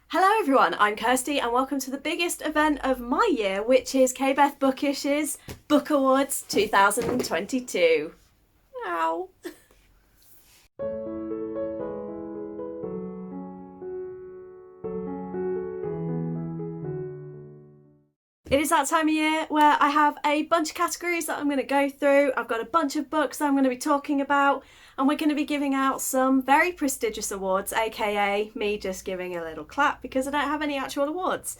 Hello everyone, I'm Kirsty and welcome to the biggest event of my year, which is KBeth Bookish's Book Awards 2022. Ow. It is that time of year where I have a bunch of categories that I'm going to go through. I've got a bunch of books that I'm going to be talking about, and we're going to be giving out some very prestigious awards, aka me just giving a little clap because I don't have any actual awards.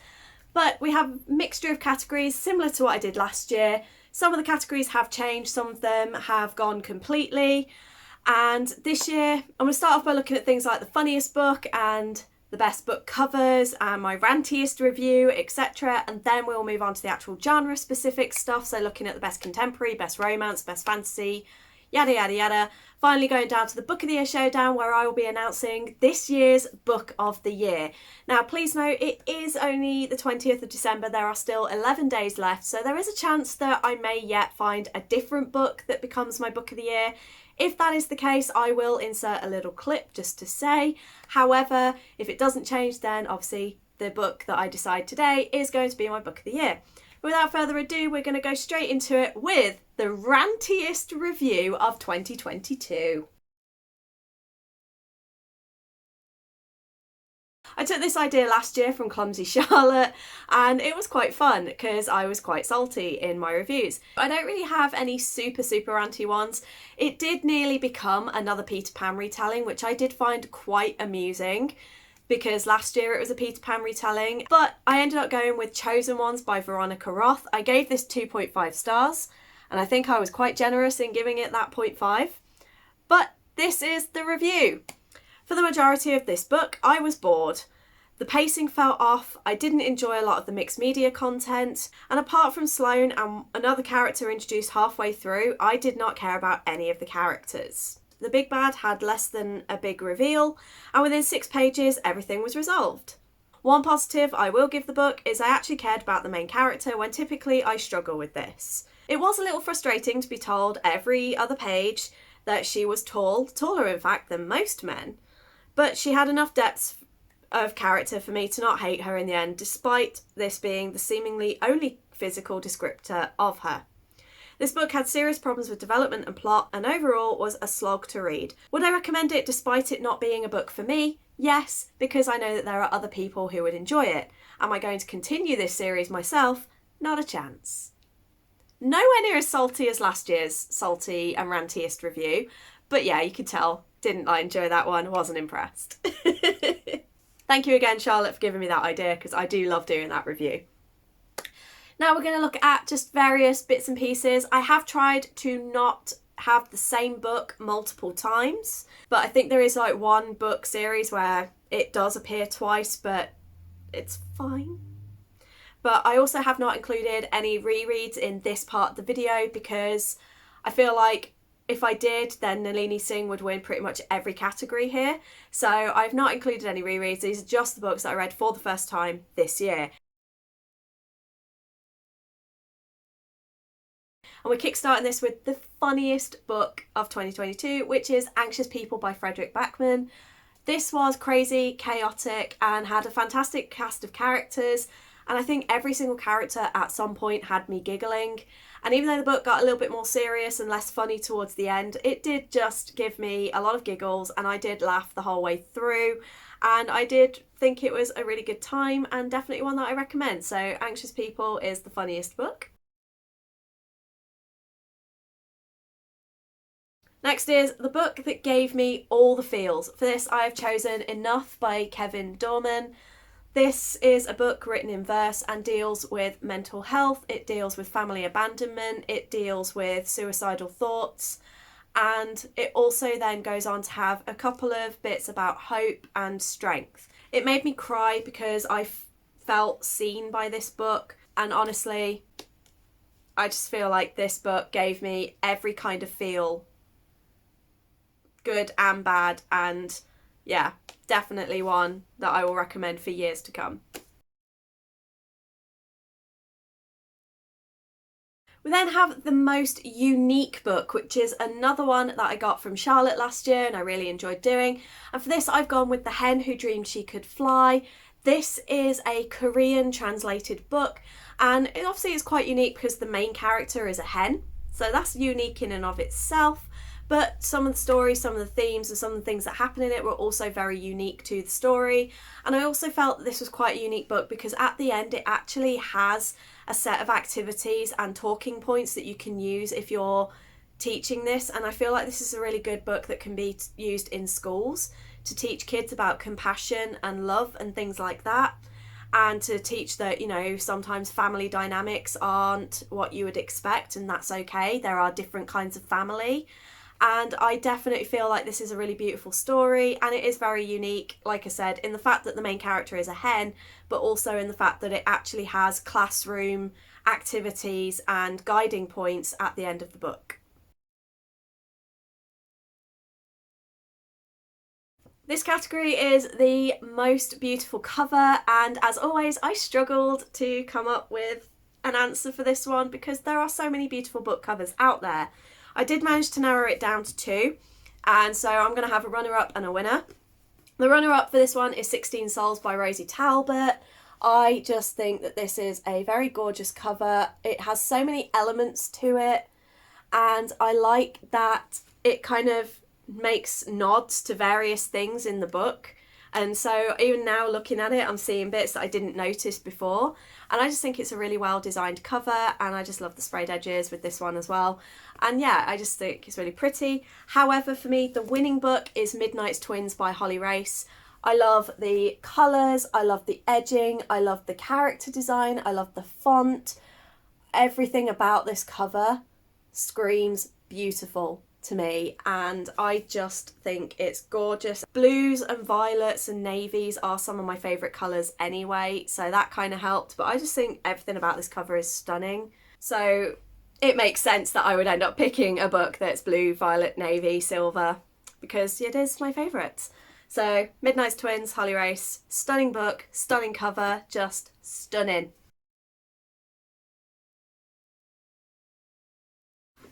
But we have a mixture of categories similar to what I did last year. Some of the categories have changed, some of them have gone completely. And this year, I'm going to start off by looking at things like the funniest book and the best book covers and my rantiest review, etc. And then we'll move on to the actual genre specific stuff. So looking at the best contemporary, best romance, best fantasy, yada yada yada. Finally going down to the Book of the Year Showdown, where I will be announcing this year's Book of the Year. Now please note it is only the 20th of December, there are still 11 days left, so there is a chance that I may yet find a different book that becomes my Book of the Year. If that is the case, I will insert a little clip just to say. However, if it doesn't change, then obviously the book that I decide today is going to be my Book of the Year. Without further ado, we're going to go straight into it with the rantiest review of 2022. I took this idea last year from Clumsy Charlotte and it was quite fun because I was quite salty in my reviews. I don't really have any super ranty ones. It did nearly become another Peter Pan retelling, which I did find quite amusing because last year it was a Peter Pan retelling, but I ended up going with Chosen Ones by Veronica Roth. I gave this 2.5 stars and I think I was quite generous in giving it that 0.5, but this is the review. For the majority of this book, I was bored. The pacing felt off, I didn't enjoy a lot of the mixed media content, and apart from Sloane and another character introduced halfway through, I did not care about any of the characters. The big bad had less than a big reveal, and within 6 pages, everything was resolved. One positive I will give the book is I actually cared about the main character when typically I struggle with this. It was a little frustrating to be told every other page that she was tall, taller in fact than most men. But she had enough depth of character for me to not hate her in the end, despite this being the seemingly only physical descriptor of her. This book had serious problems with development and plot, and overall was a slog to read. Would I recommend it despite it not being a book for me? Yes, because I know that there are other people who would enjoy it. Am I going to continue this series myself? Not a chance. Nowhere near as salty as last year's salty and rantiest review, but yeah, you could tell. Didn't I enjoy that one? Wasn't impressed. Thank you again, Charlotte, for giving me that idea because I do love doing that review. Now we're going to look at just various bits and pieces. I have tried to not have the same book multiple times, but I think there is like one book series where it does appear twice, but it's fine. But I also have not included any rereads in this part of the video because I feel like if I did, then Nalini Singh would win pretty much every category here. So I've not included any rereads. These are just the books that I read for the first time this year. And we're kickstarting this with the funniest book of 2022, which is Anxious People by Frederick Backman. This was crazy, chaotic, and had a fantastic cast of characters. And I think every single character at some point had me giggling. And even though the book got a little bit more serious and less funny towards the end, it did just give me a lot of giggles and I did laugh the whole way through. And I did think it was a really good time and definitely one that I recommend. So Anxious People is the funniest book. Next is the book that gave me all the feels. For this I have chosen Enough by Kevin Dorman. This is a book written in verse and deals with mental health, it deals with family abandonment, it deals with suicidal thoughts, and it also then goes on to have a couple of bits about hope and strength. It made me cry because I felt seen by this book, and honestly, I just feel like this book gave me every kind of feel, good and bad, and yeah, definitely one that I will recommend for years to come. We then have the most unique book, which is another one that I got from Charlotte last year and I really enjoyed doing. And for this, I've gone with The Hen Who Dreamed She Could Fly. This is a Korean translated book, and it obviously is quite unique because the main character is a hen. So that's unique in and of itself. But some of the stories, some of the themes, and some of the things that happen in it were also very unique to the story. And I also felt that this was quite a unique book because at the end it actually has a set of activities and talking points that you can use if you're teaching this. And I feel like this is a really good book that can be used in schools to teach kids about compassion and love and things like that. And to teach that, you know, sometimes family dynamics aren't what you would expect, and that's okay. There are different kinds of family. And I definitely feel like this is a really beautiful story, and it is very unique, like I said, in the fact that the main character is a hen, but also in the fact that it actually has classroom activities and guiding points at the end of the book. This category is the most beautiful cover, and as always, I struggled to come up with an answer for this one because there are so many beautiful book covers out there. I did manage to narrow it down to two, and so I'm going to have a runner-up and a winner. The runner-up for this one is 16 Souls by Rosie Talbot. I just think that this is a very gorgeous cover. It has so many elements to it, and I like that it kind of makes nods to various things in the book. And so even now looking at it, I'm seeing bits that I didn't notice before. And I just think it's a really well designed cover, and I just love the sprayed edges with this one as well. And yeah, I just think it's really pretty. However, for me, the winning book is Midnight's Twins by Holly Race. I love the colours, I love the edging, I love the character design, I love the font. Everything about this cover screams beautiful to me, and I just think it's gorgeous. Blues and violets and navies are some of my favourite colours anyway, so that kind of helped, but I just think everything about this cover is stunning. So it makes sense that I would end up picking a book that's blue, violet, navy, silver, because it is my favourite. So Midnight's Twins, Holly Race, stunning book, stunning cover, just stunning.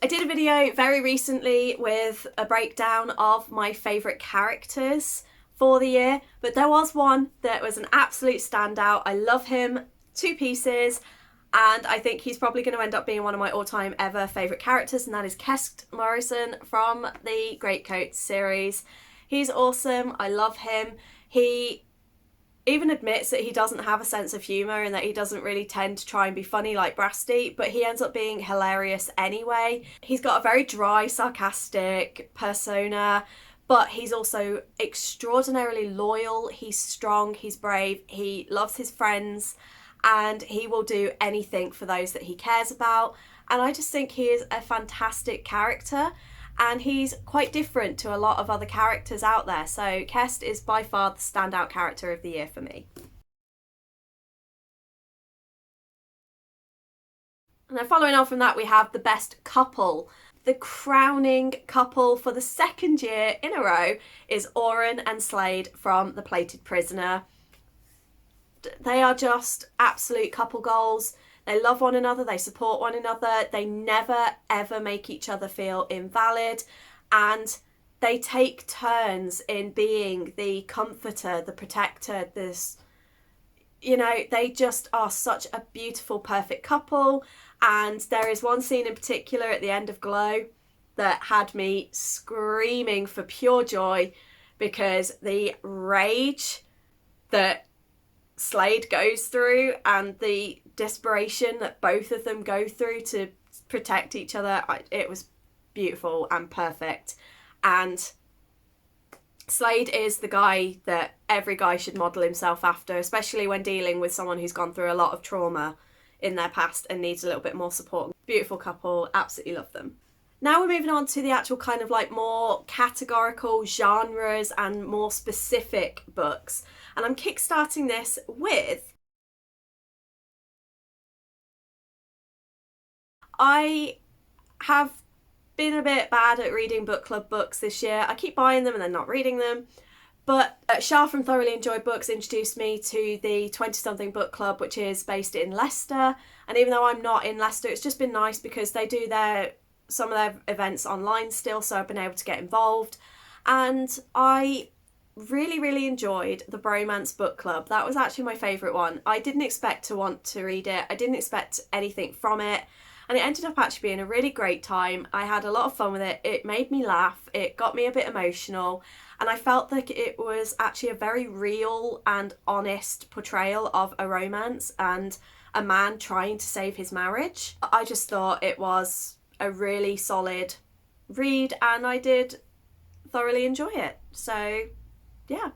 I did a video very recently with a breakdown of my favourite characters for the year, but there was one that was an absolute standout. I love him to pieces, and I think he's probably going to end up being one of my all-time ever favourite characters, and that is Kest Morrison from the Greatcoat series. He's awesome. I love him. He even admits that he doesn't have a sense of humour and that he doesn't really tend to try and be funny like Brasty, but he ends up being hilarious anyway. He's got a very dry, sarcastic persona, but he's also extraordinarily loyal. He's strong, he's brave, he loves his friends, and he will do anything for those that he cares about. And I just think he is a fantastic character, and he's quite different to a lot of other characters out there. So Kest is by far the standout character of the year for me. And then following on from that, we have the best couple. The crowning couple for the second year in a row is Oren and Slade from The Plated Prisoner. They are just absolute couple goals. They love one another, they support one another, they never ever make each other feel invalid, and they take turns in being the comforter, the protector, this, you know, they just are such a beautiful, perfect couple. And there is one scene in particular at the end of Glow that had me screaming for pure joy, because the rage that Slade goes through and the desperation that both of them go through to protect each other, it was beautiful and perfect. And Slade is the guy that every guy should model himself after, especially when dealing with someone who's gone through a lot of trauma in their past and needs a little bit more support. Beautiful couple, absolutely love them. Now we're moving on to the actual kind of like more categorical genres and more specific books. And I'm kickstarting this with, I have been a bit bad at reading book club books this year. I keep buying them and then not reading them. But Shah from Thoroughly Enjoyed Books introduced me to the 20-something book club, which is based in Leicester. And even though I'm not in Leicester, it's just been nice because they do some of their events online still, so I've been able to get involved. And I really, really enjoyed the Bromance Book Club. That was actually my favourite one. I didn't expect to want to read it. I didn't expect anything from it. And it ended up actually being a really great time. I had a lot of fun with it. It made me laugh. It got me a bit emotional. And I felt like it was actually a very real and honest portrayal of a romance and a man trying to save his marriage. I just thought it was a really solid read and I did thoroughly enjoy it. So yeah.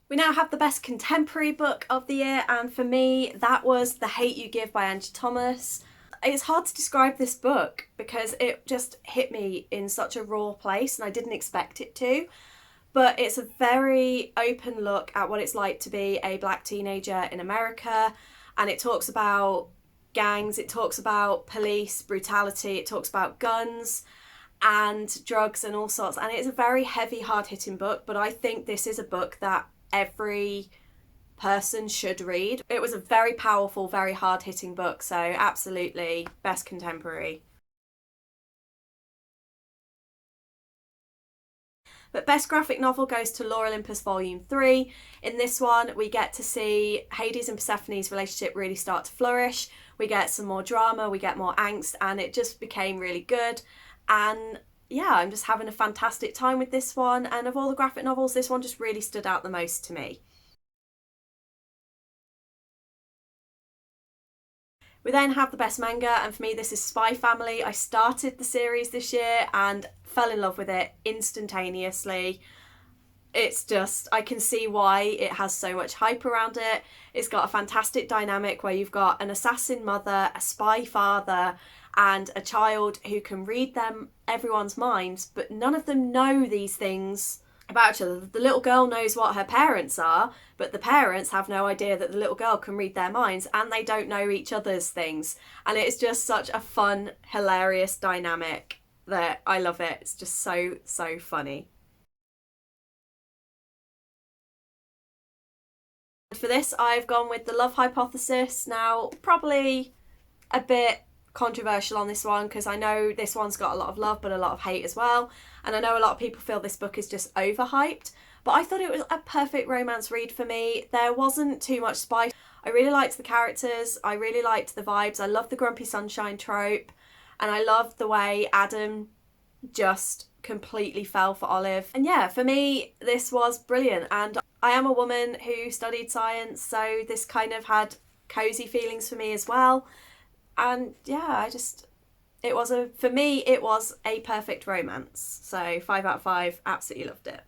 We now have the best contemporary book of the year, and for me that was The Hate You Give by Angie Thomas. It's hard to describe this book because it just hit me in such a raw place and I didn't expect it to. But it's a very open look at what it's like to be a black teenager in America, and it talks about gangs, it talks about police brutality, it talks about guns and drugs and all sorts, and it's a very heavy, hard-hitting book, but I think this is a book that every person should read. It was a very powerful, very hard-hitting book, so absolutely best contemporary. But best graphic novel goes to Lore Olympus Volume 3. In this one, we get to see Hades and Persephone's relationship really start to flourish. We get some more drama, we get more angst, and it just became really good. And yeah, I'm just having a fantastic time with this one. And of all the graphic novels, this one just really stood out the most to me. We then have the best manga, and for me this is Spy Family. I started the series this year and fell in love with it instantaneously. It's just, I can see why it has so much hype around it. It's got a fantastic dynamic where you've got an assassin mother, a spy father, and a child who can read everyone's minds, but none of them know these things about each other. The little girl knows what her parents are, but the parents have no idea that the little girl can read their minds, and they don't know each other's things. And it's just such a fun, hilarious dynamic that I love it. It's just so, so funny. For this, I've gone with The Love Hypothesis. Now, probably a bit controversial on this one because I know this one's got a lot of love but a lot of hate as well, and I know a lot of people feel this book is just overhyped, but I thought it was a perfect romance read for me. There wasn't too much spice. I really liked the characters, I really liked the vibes, I love the grumpy sunshine trope, and I loved the way Adam just completely fell for Olive. And yeah, for me this was brilliant, and I am a woman who studied science, so this kind of had cozy feelings for me as well. And yeah, for me it was a perfect romance. So 5 out of 5, absolutely loved it.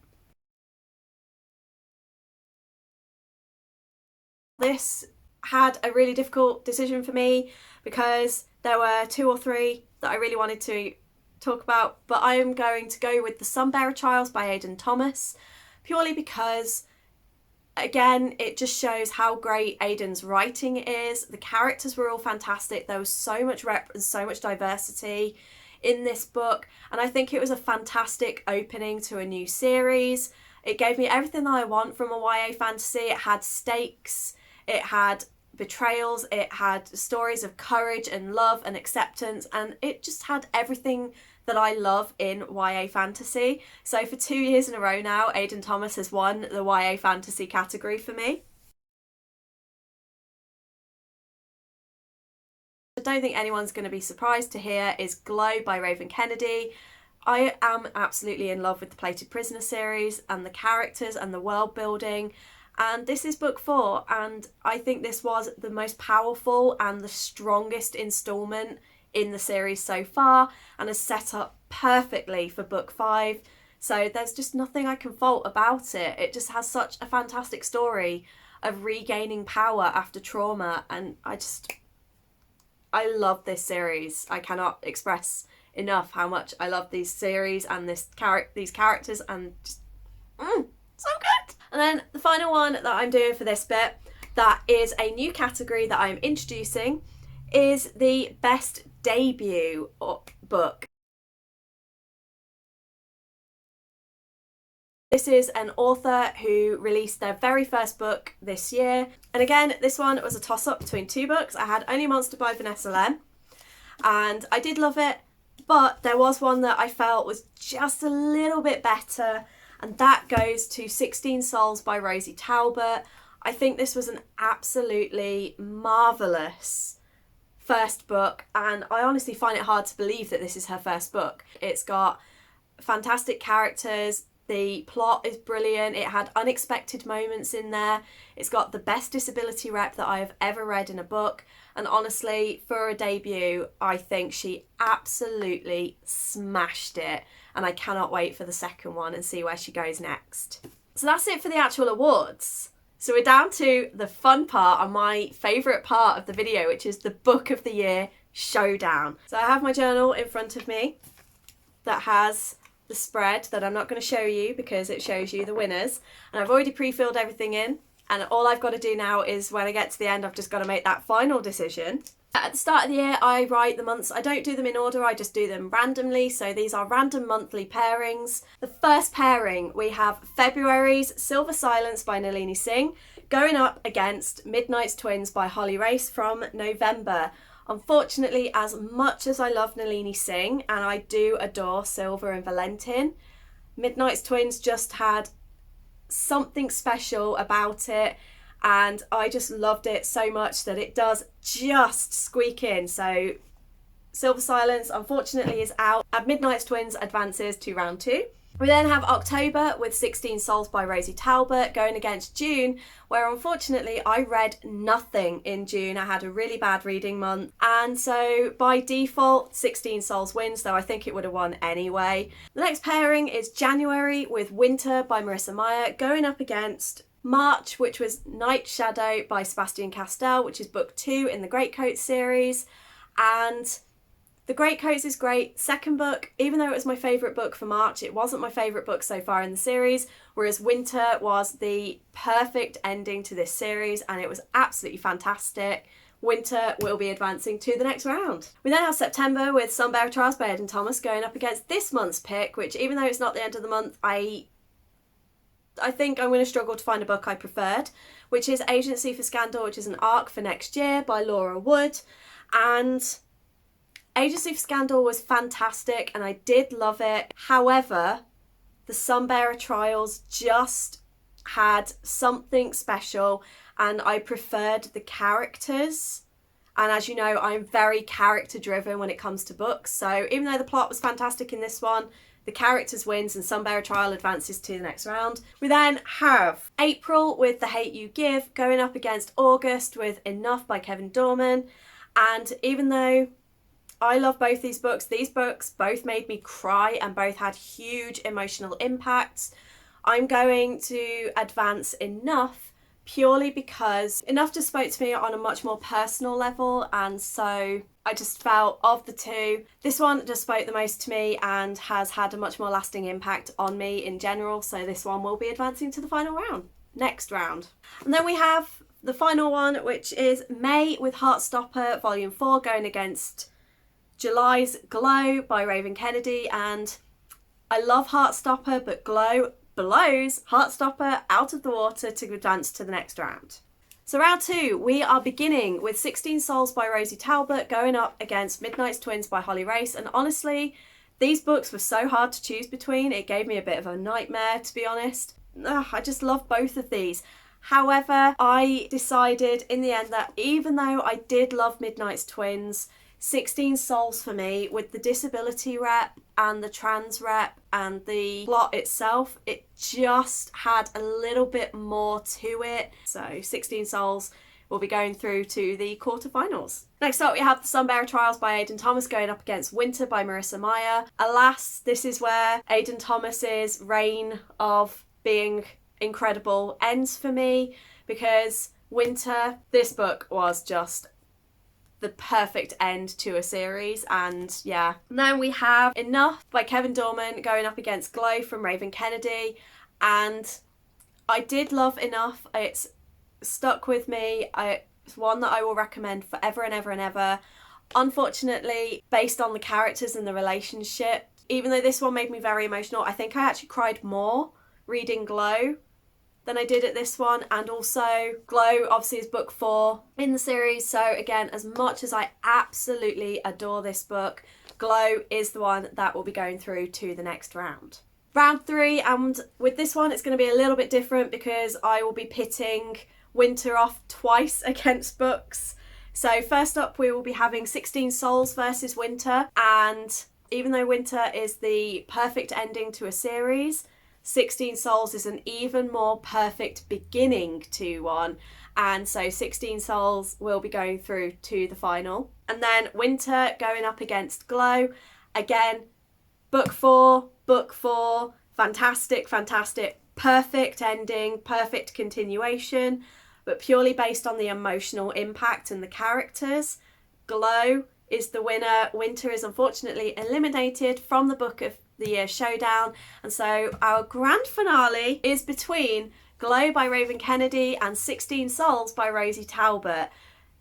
This had a really difficult decision for me because there were 2 or 3 that I really wanted to talk about, but I am going to go with The Sunbearer Trials by Aidan Thomas, purely because again, it just shows how great Aidan's writing is. The characters were all fantastic. There was so much and so much diversity in this book, and I think it was a fantastic opening to a new series. It gave me everything that I want from a YA fantasy. It had stakes, it had betrayals, it had stories of courage and love and acceptance, and it just had everything that I love in YA fantasy. So for 2 years in a row now, Aidan Thomas has won the YA fantasy category for me. I don't think anyone's going to be surprised to hear is Glow by Raven Kennedy. I am absolutely in love with the Plated Prisoner series and the characters and the world building. And this is book 4, and I think this was the most powerful and the strongest instalment in the series so far, and is set up perfectly for book 5. So there's just nothing I can fault about it. It just has such a fantastic story of regaining power after trauma, and I love this series. I cannot express enough how much I love these series and these characters, and just so good. And then the final one that I'm doing for this bit, that is a new category that I'm introducing, is the best debut book. This is an author who released their very first book this year. And again, this one was a toss-up between two books. I had Only Monster by Vanessa Len, and I did love it, but there was one that I felt was just a little bit better, and that goes to 16 Souls by Rosie Talbot. I think this was an absolutely marvellous first book, and I honestly find it hard to believe that this is her first book. It's got fantastic characters, the plot is brilliant, it had unexpected moments in there, it's got the best disability rep that I have ever read in a book, and honestly, for a debut, I think she absolutely smashed it, and I cannot wait for the second one and see where she goes next. So that's it for the actual awards. So we're down to the fun part and my favourite part of the video, which is the Book of the Year showdown. So I have my journal in front of me that has the spread that I'm not going to show you because it shows you the winners. And I've already pre-filled everything in. And all I've got to do now is when I get to the end, I've just got to make that final decision. At the start of the year, I write the months. I don't do them in order, I just do them randomly. So these are random monthly pairings. The first pairing, we have February's Silver Silence by Nalini Singh going up against Midnight's Twins by Holly Race from November. Unfortunately, as much as I love Nalini Singh and I do adore Silver and Valentin, Midnight's Twins just had something special about it, and I just loved it so much that it does just squeak in. So Silver Silence unfortunately is out, and Midnight's Twins advances to round 2. We then have October with 16 Souls by Rosie Talbot going against June, where unfortunately I read nothing in June. I had a really bad reading month, and so by default 16 Souls wins, though I think it would have won anyway. The next pairing is January with Winter by Marissa Meyer going up against March, which was Night Shadow by Sebastian Castell, which is book 2 in the Greatcoats series. And The Greatcoats is great. Second book, even though it was my favourite book for March, it wasn't my favourite book so far in the series, whereas Winter was the perfect ending to this series and it was absolutely fantastic. Winter will be advancing to the next round. We then have September with Sunbearer Trials by Aidan Thomas going up against this month's pick, which even though it's not the end of the month, I think I'm going to struggle to find a book I preferred, which is Agency for Scandal, which is an arc for next year by Laura Wood. And Agency for Scandal was fantastic and I did love it. However, the Sunbearer Trials just had something special and I preferred the characters. And as you know, I'm very character driven when it comes to books. So even though the plot was fantastic in this one, the characters wins and Sunbearer Trial advances to the next round. We then have April with The Hate You Give going up against August with Enough by Kevin Dorman. And even though I love both these books both made me cry and both had huge emotional impacts, I'm going to advance Enough purely because Enough just spoke to me on a much more personal level, and so I just felt of the two, this one just spoke the most to me and has had a much more lasting impact on me in general, so this one will be advancing to the final round, next round. And then we have the final one, which is May with Heartstopper Volume 4 going against July's Glow by Raven Kennedy. And I love Heartstopper, but Glow blows Heartstopper out of the water to advance to the next round. So round 2, we are beginning with 16 Souls by Rosie Talbot going up against Midnight's Twins by Holly Race. And honestly, these books were so hard to choose between, it gave me a bit of a nightmare, to be honest. I just love both of these. However, I decided in the end that even though I did love Midnight's Twins, 16 Souls for me, with the disability rep and the trans rep and the plot itself, it just had a little bit more to it. So 16 Souls will be going through to the quarterfinals. Next up we have The Sunbearer Trials by Aidan Thomas going up against Winter by Marissa Meyer. Alas, this is where Aidan Thomas's reign of being incredible ends for me, because Winter, this book was just the perfect end to a series, and yeah. And then we have Enough by Kevin Dorman going up against Glow from Raven Kennedy, and I did love Enough. It's stuck with me. It's one that I will recommend forever and ever and ever. Unfortunately, based on the characters and the relationship, even though this one made me very emotional, I think I actually cried more reading Glow than I did at this one, and also Glow obviously is book 4 in the series, so again, as much as I absolutely adore this book, Glow is the one that will be going through to the next round. Round 3, and with this one it's going to be a little bit different because I will be pitting Winter off twice against books. So first up we will be having 16 Souls versus Winter, and even though Winter is the perfect ending to a series, 16 Souls is an even more perfect beginning to one, and so 16 Souls will be going through to the final. And then Winter going up against Glow. Again, book 4, fantastic, perfect ending, perfect continuation, but purely based on the emotional impact and the characters. Glow is the winner. Winter is unfortunately eliminated from the Book of the Year showdown, and so our grand finale is between Glow by Raven Kennedy and 16 Souls by Rosie Talbot.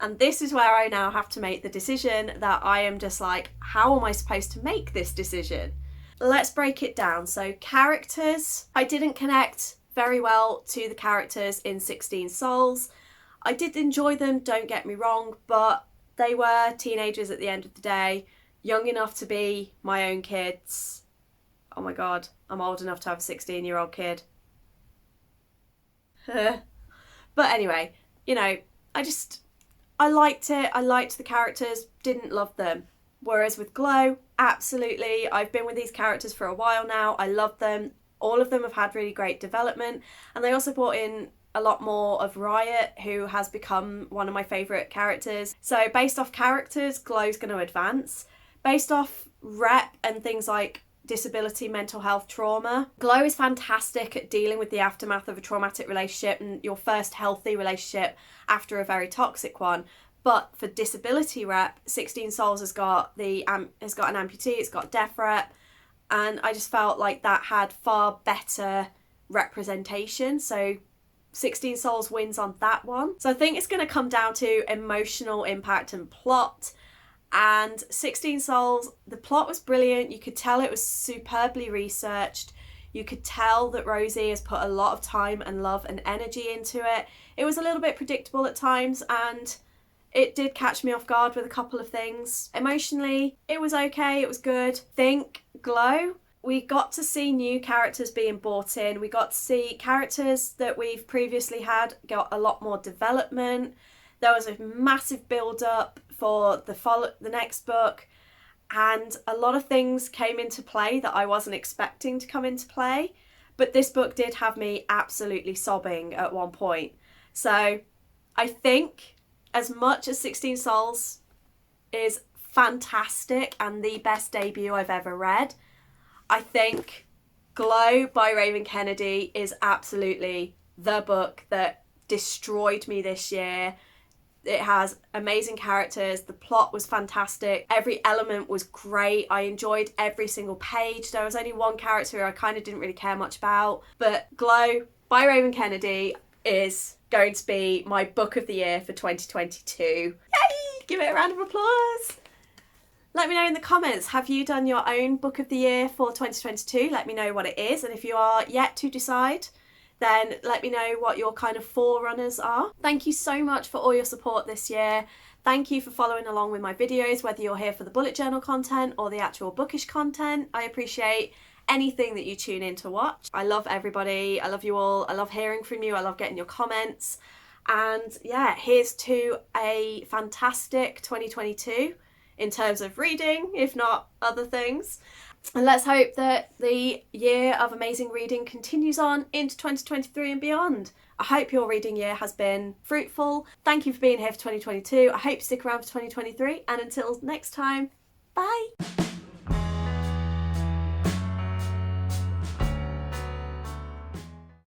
And this is where I now have to make the decision that I am just like, how am I supposed to make this decision? Let's break it down. So characters, I didn't connect very well to the characters in 16 Souls. I did enjoy them, don't get me wrong, but they were teenagers at the end of the day, young enough to be my own kids. Oh my god, I'm old enough to have a 16-year-old kid. But anyway, you know, I liked it. I liked the characters, didn't love them. Whereas with Glow, absolutely, I've been with these characters for a while now. I love them. All of them have had really great development. And they also brought in a lot more of Riot, who has become one of my favourite characters. So based off characters, Glow's going to advance. Based off rep and things like disability, mental health, trauma, Glow is fantastic at dealing with the aftermath of a traumatic relationship and your first healthy relationship after a very toxic one. But for disability rep, 16 Souls has got an amputee, it's got deaf rep, and I just felt like that had far better representation. So 16 Souls wins on that one. So I think it's going to come down to emotional impact and plot. And 16 Souls, the plot was brilliant. You could tell it was superbly researched. You could tell that Rosie has put a lot of time and love and energy into it. It was a little bit predictable at times, and it did catch me off guard with a couple of things. Emotionally, it was okay, it was good. Think Glow, we got to see new characters being brought in. We got to see characters that we've previously had got a lot more development. There was a massive build-up for the next book, and a lot of things came into play that I wasn't expecting to come into play. But this book did have me absolutely sobbing at one point. So I think as much as 16 Souls is fantastic and the best debut I've ever read, I think Glow by Raven Kennedy is absolutely the book that destroyed me this year. It has amazing characters, the plot was fantastic, every element was great, I enjoyed every single page. There was only one character who I kind of didn't really care much about, but Glow by Raven Kennedy is going to be my book of the year for 2022. Yay! Give it a round of applause. Let me know in the comments, have you done your own book of the year for 2022? Let me know what it is, and if you are yet to decide, then let me know what your kind of forerunners are. Thank you so much for all your support this year. Thank you for following along with my videos, whether you're here for the bullet journal content or the actual bookish content. I appreciate anything that you tune in to watch. I love everybody. I love you all. I love hearing from you. I love getting your comments. And yeah, here's to a fantastic 2022 in terms of reading, if not other things. And let's hope that the year of amazing reading continues on into 2023 and beyond. I hope your reading year has been fruitful. Thank you for being here for 2022. I hope you stick around for 2023. And until next time, bye.